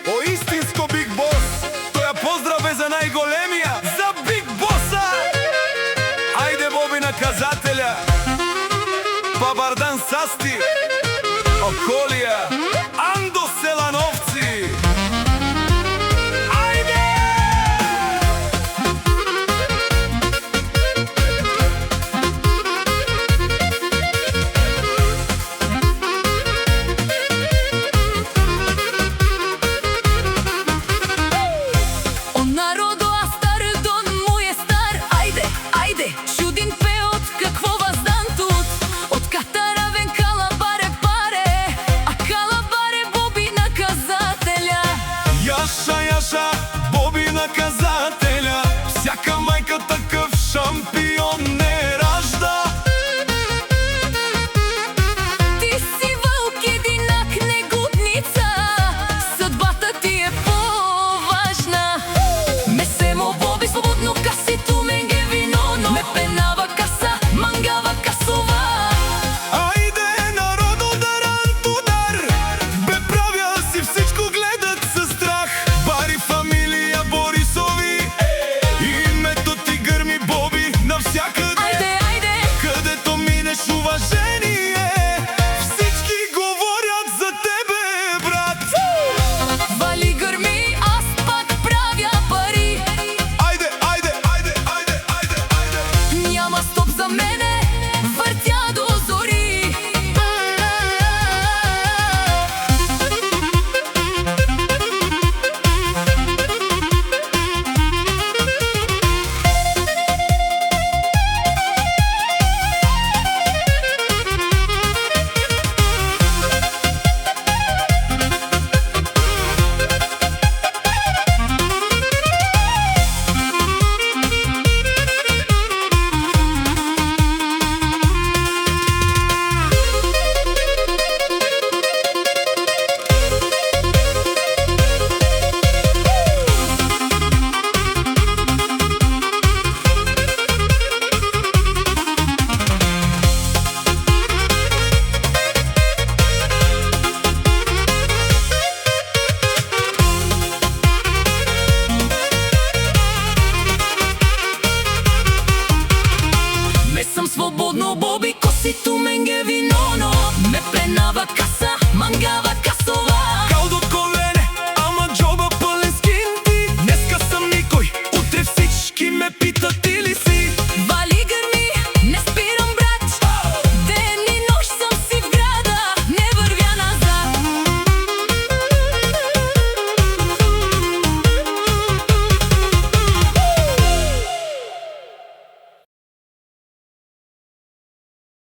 о истинско Биг Бос. Тоја поздрав е за најголемија, за Биг Боса. Ајде Боби наказателја, Пабардан Састи, Околија, Андо Селановци. Јаша, Боби наказателја, всяка мајка такъв шампион не ражда. Ти си вълк, единак, негодница, съдбата ти е по-важна. Ме семо Боби свободно каси, ту менге виноно, ме пенава каса, мангава касова. Ајде народо даран удар, бе правя си всичко гледат със страх. Бари фамилија Борисови, името ти грми Боби навсякъде. Ајде, където минеш уважение, всички говорят за тебе, брат. вали гърми, аз пак правя пари. Ајде, ајде, ајде, ајде, ајде, ајде. Няма стоп за мене, въртя до зори. Съм свободно Боби, коси ту менге виноно, ме пленава каса, мангава каса.